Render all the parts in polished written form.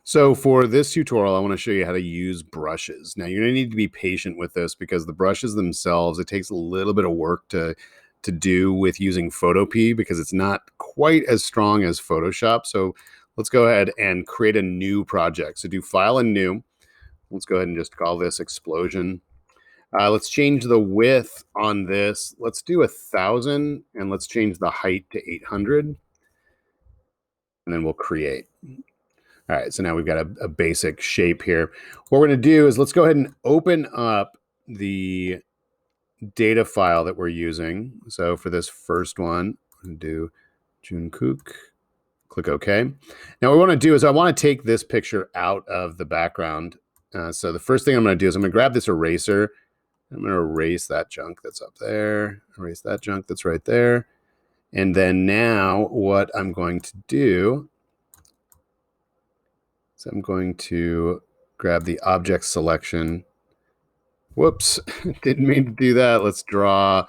So for this tutorial, I want to show you how to use brushes. Now you're going to need to be patient with this because the brushes themselves, it takes a little bit of work to do with using Photopea because it's not quite as strong as Photoshop. So let's go ahead and create a new project. So do File and New. Let's go ahead and just call this Explosion. Let's change the width on this. Let's do 1,000 and let's change the height to 800. And then we'll create. All right, so now we've got a basic shape here. What we're going to do is let's go ahead and open up the data file that we're using. So for this first one, I'm going to do Jungkook. Click OK. Now what we want to do is I want to take this picture out of the background. So the first thing I'm going to do is I'm going to grab this eraser. I'm going to erase that junk that's up there. Erase that junk that's right there. And then now what I'm going to do, so I'm going to grab the object selection. Whoops, didn't mean to do that. Let's draw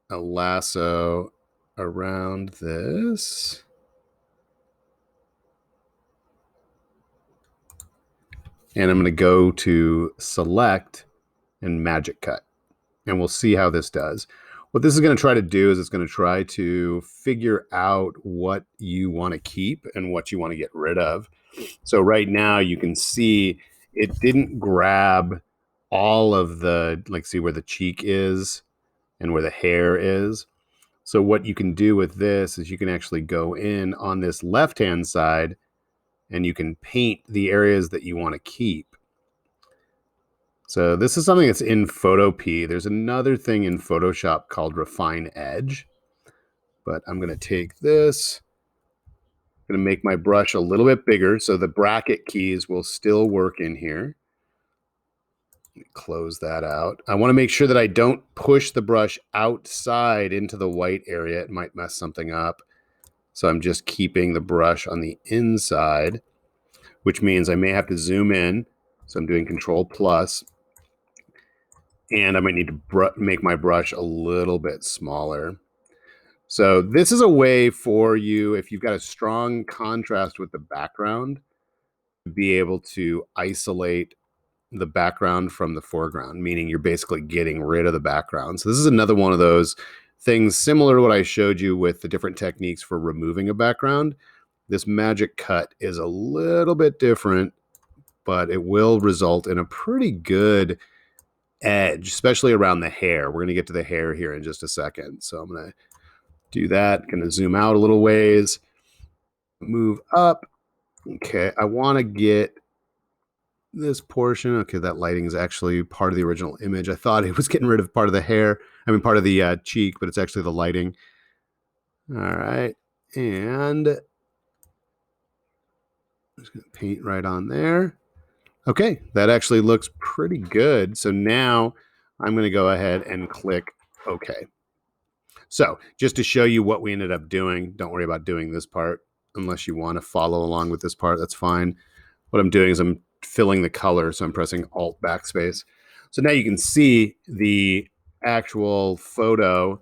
a lasso around this. And I'm going to go to select and magic cut. And we'll see how this does. What this is going to try to do is it's going to try to figure out what you want to keep and what you want to get rid of. So right now you can see it didn't grab all of the, like, see where the cheek is and where the hair is. So what you can do with this is you can actually go in on this left-hand side and you can paint the areas that you want to keep. So this is something that's in Photopea. There's another thing in Photoshop called Refine Edge. But I'm going to take this. I'm going to make my brush a little bit bigger so the bracket keys will still work in here. Close that out. I want to make sure that I don't push the brush outside into the white area. It might mess something up. So I'm just keeping the brush on the inside, which means I may have to zoom in. So I'm doing Control Plus. And I might need to make my brush a little bit smaller. So this is a way for you, if you've got a strong contrast with the background, to be able to isolate the background from the foreground, meaning you're basically getting rid of the background. So this is another one of those things similar to what I showed you with the different techniques for removing a background. This magic cut is a little bit different, but it will result in a pretty good edge, especially around the hair. We're going to get to the hair here in just a second. So I'm going to do that. Going to zoom out a little ways, move up. Okay, I want to get this portion. Okay, that lighting is actually part of the original image. I thought it was getting rid of part of the hair. I mean, part of the cheek, but it's actually the lighting. All right, and I'm just going to paint right on there. Okay, that actually looks pretty good. So now I'm going to go ahead and click OK. So just to show you what we ended up doing, don't worry about doing this part unless you want to follow along with this part. That's fine. What I'm doing is I'm filling the color. So I'm pressing Alt Backspace. So now you can see the actual photo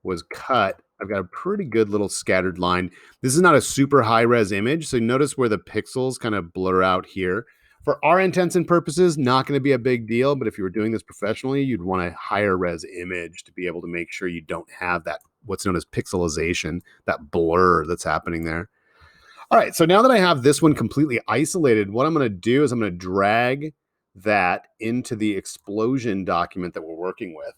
was cut. I've got a pretty good little scattered line. This is not a super high res image. So notice where the pixels kind of blur out here. For our intents and purposes, not going to be a big deal. But if you were doing this professionally, you'd want a higher res image to be able to make sure you don't have that, what's known as pixelization, that blur that's happening there. All right, so now that I have this one completely isolated, what I'm going to do is I'm going to drag that into the explosion document that we're working with.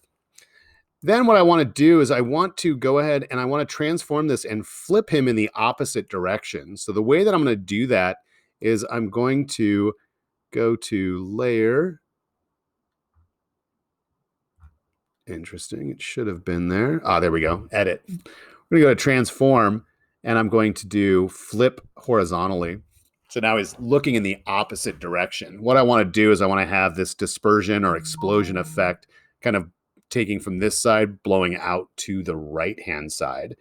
Then what I want to do is I want to go ahead and I want to transform this and flip him in the opposite direction. So the way that I'm going to do that is I'm going to go to Layer. Interesting. It should have been there. Ah, there we go. Edit. We're going to go to Transform, and I'm going to do Flip horizontally. So now he's looking in the opposite direction. What I want to do is I want to have this dispersion or explosion effect kind of taking from this side, blowing out to the right-hand side.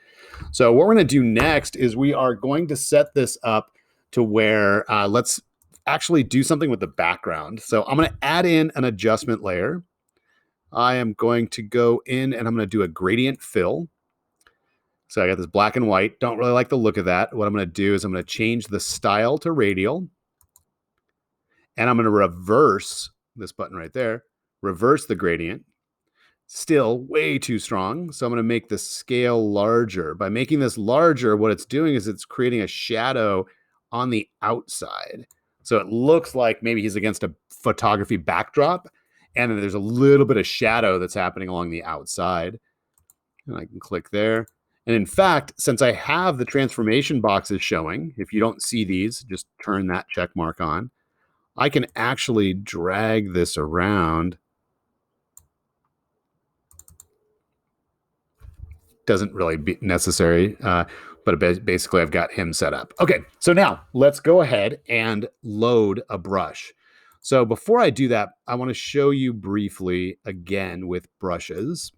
So what we're going to do next is we are going to set this up to where let's actually do something with the background. So I'm going to add in an adjustment layer. I am going to go in and I'm going to do a gradient fill. So I got this black and white. Don't really like the look of that. What I'm going to do is I'm going to change the style to radial. And I'm going to reverse this button right there, reverse the gradient. Still way too strong. So I'm going to make the scale larger. By making this larger, what it's doing is it's creating a shadow on the outside. So it looks like maybe he's against a photography backdrop. And then there's a little bit of shadow that's happening along the outside. And I can click there. And in fact, since I have the transformation boxes showing, if you don't see these, just turn that check mark on. I can actually drag this around. Doesn't really be necessary, but basically I've got him set up. Okay, so now let's go ahead and load a brush. So before I do that, I want to show you briefly again with brushes.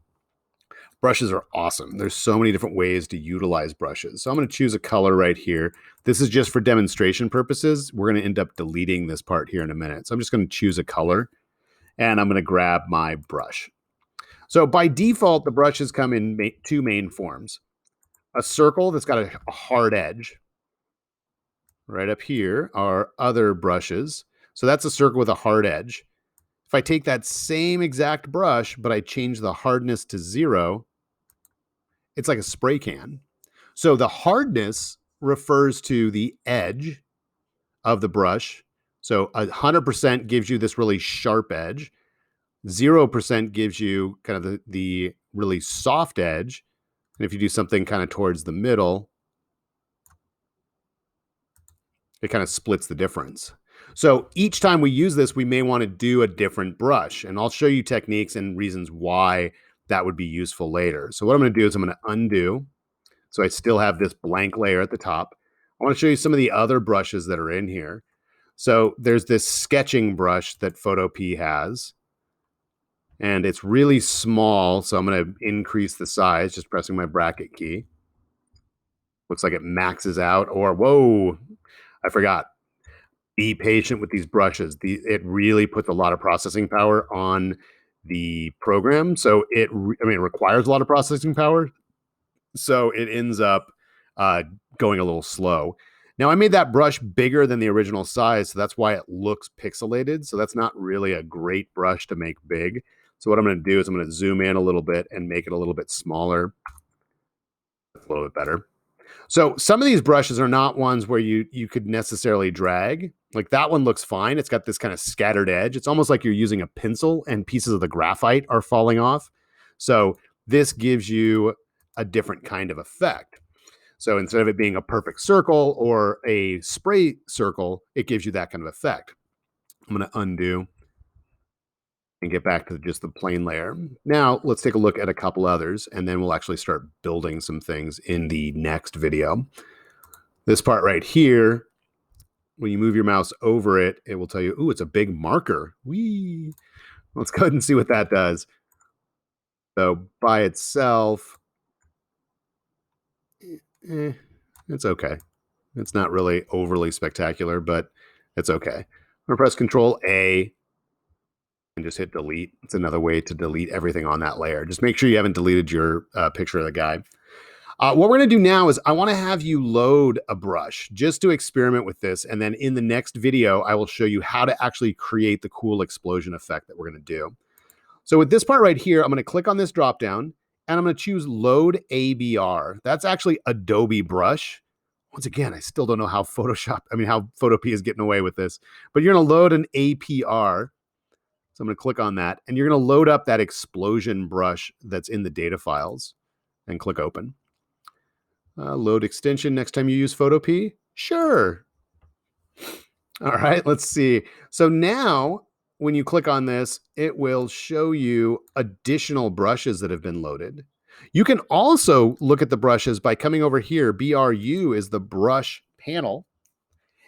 Brushes are awesome. There's so many different ways to utilize brushes. So I'm going to choose a color right here. This is just for demonstration purposes. We're going to end up deleting this part here in a minute. So I'm just going to choose a color and I'm going to grab my brush. So by default, the brushes come in two main forms. A circle that's got a hard edge. Right up here are other brushes. So that's a circle with a hard edge. If I take that same exact brush, but I change the hardness to 0, it's like a spray can. So the hardness refers to the edge of the brush. So 100% gives you this really sharp edge. 0% gives you kind of the really soft edge. And if you do something kind of towards the middle, it kind of splits the difference. So each time we use this, we may want to do a different brush. And I'll show you techniques and reasons why that would be useful later. So what I'm going to do is I'm going to undo. So I still have this blank layer at the top. I want to show you some of the other brushes that are in here. So there's this sketching brush that Photopea has. And it's really small, so I'm going to increase the size, just pressing my bracket key. Looks like it maxes out, or whoa, I forgot. Be patient with these brushes. It really puts a lot of processing power on the program. So it requires a lot of processing power. So it ends up going a little slow. Now I made that brush bigger than the original size, so that's why it looks pixelated. So that's not really a great brush to make big. So what I'm going to do is I'm going to zoom in a little bit and make it a little bit smaller. That's a little bit better. So some of these brushes are not ones where you could necessarily drag. Like that one looks fine. It's got this kind of scattered edge. It's almost like you're using a pencil and pieces of the graphite are falling off. So this gives you a different kind of effect. So instead of it being a perfect circle or a spray circle, it gives you that kind of effect. I'm going to undo and get back to just the plain layer. Now let's take a look at a couple others, and then we'll actually start building some things in the next video. This part right here, when you move your mouse over it, it will tell you, ooh, it's a big marker. Whee! Let's go ahead and see what that does. So by itself, it's okay. It's not really overly spectacular, but it's okay. I'm going to press Control A and just hit delete. It's another way to delete everything on that layer. Just make sure you haven't deleted your picture of the guy. What we're going to do now is I want to have you load a brush just to experiment with this. And then in the next video, I will show you how to actually create the cool explosion effect that we're going to do. So with this part right here, I'm going to click on this drop down and I'm going to choose Load ABR. That's actually Adobe Brush. Once again, I still don't know how how Photopea is getting away with this, but you're going to load an APR. So I'm going to click on that and you're going to load up that explosion brush that's in the data files and click open. Load extension next time you use Photopea? Sure. All right, let's see. So now when you click on this, it will show you additional brushes that have been loaded. You can also look at the brushes by coming over here. BRU is the brush panel.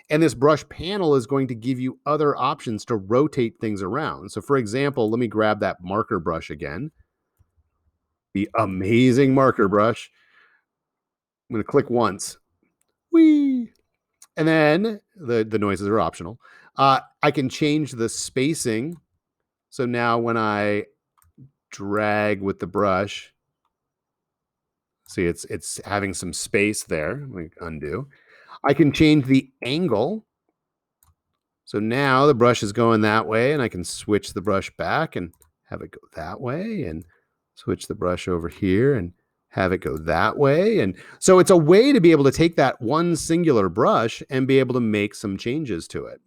And this brush panel is going to give you other options to rotate things around. So for example, let me grab that marker brush again. The amazing marker brush. I'm going to click once. Whee! And then the noises are optional. I can change the spacing. So now when I drag with the brush, See, it's having some space there. Let me undo. I can change the angle. So now the brush is going that way, and I can switch the brush back and have it go that way, and switch the brush over here and have it go that way. And so it's a way to be able to take that one singular brush and be able to make some changes to it.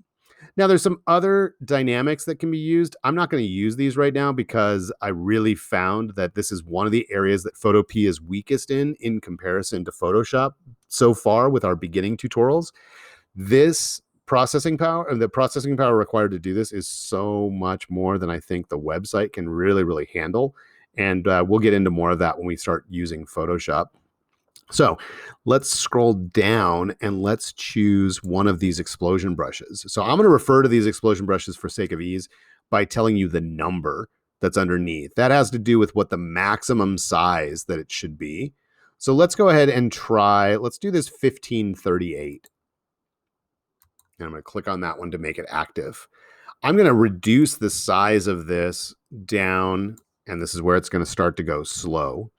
Now, there's some other dynamics that can be used. I'm not going to use these right now because I really found that this is one of the areas that Photopea is weakest in comparison to Photoshop so far with our beginning tutorials. This processing power, and the processing power required to do this is so much more than I think the website can really handle. And we'll get into more of that when we start using Photoshop. So let's scroll down and let's choose one of these explosion brushes. So I'm going to refer to these explosion brushes for sake of ease by telling you the number that's underneath. That has to do with what the maximum size that it should be. So let's go ahead and try, let's do this 1538. And I'm going to click on that one to make it active. I'm going to reduce the size of this down, and this is where it's going to start to go slow.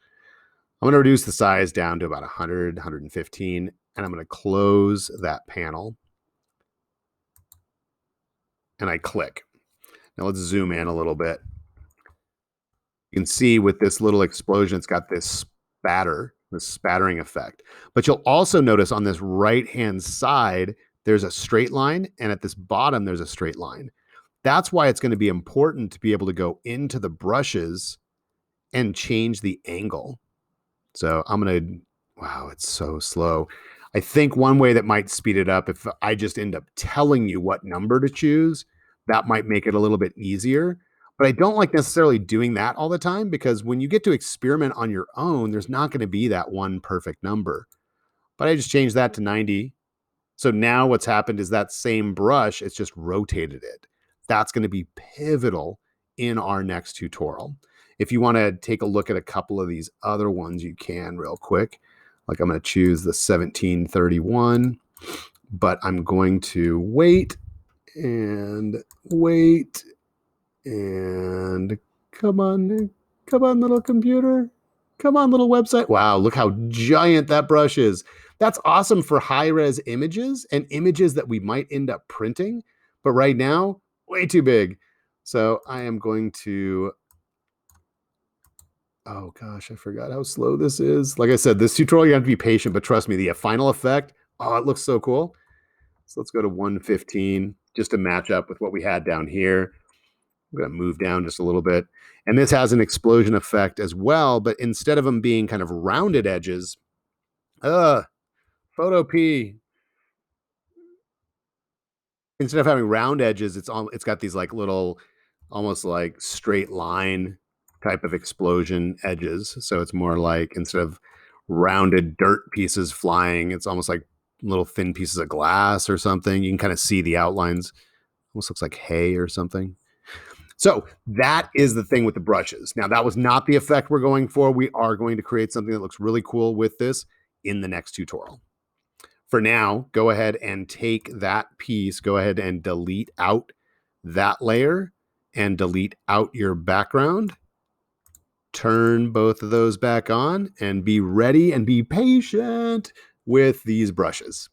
I'm going to reduce the size down to about 100, 115, and I'm going to close that panel. And I click. Now let's zoom in a little bit. You can see with this little explosion, it's got this spattering effect. But you'll also notice on this right-hand side, there's a straight line, and at this bottom, there's a straight line. That's why it's going to be important to be able to go into the brushes and change the angle. So I'm going to, wow, it's so slow. I think one way that might speed it up, if I just end up telling you what number to choose, that might make it a little bit easier. But I don't like necessarily doing that all the time, because when you get to experiment on your own, there's not going to be that one perfect number. But I just changed that to 90. So now what's happened is that same brush, it's just rotated it. That's going to be pivotal in our next tutorial. If you want to take a look at a couple of these other ones, you can real quick. Like I'm going to choose the 1731, but I'm going to wait and come on, little computer. Come on, little website. Wow, look how giant that brush is. That's awesome for high-res images and images that we might end up printing. But right now, way too big. So I am going to, oh gosh, I forgot how slow this is. Like I said, this tutorial, you have to be patient, but trust me, the final effect, oh, it looks so cool. So let's go to 115 just to match up with what we had down here. I'm going to move down just a little bit. And this has an explosion effect as well, but instead of them being kind of rounded edges, Photopea, instead of having round edges, it's got these like little, almost like straight line type of explosion edges. So it's more like, instead of rounded dirt pieces flying, it's almost like little thin pieces of glass or something. You can kind of see the outlines. Almost looks like hay or something. So that is the thing with the brushes. Now, that was not the effect we're going for. We are going to create something that looks really cool with this in the next tutorial. For now, go ahead and take that piece, go ahead and delete out that layer and delete out your background. Turn both of those back on and be ready and be patient with these brushes.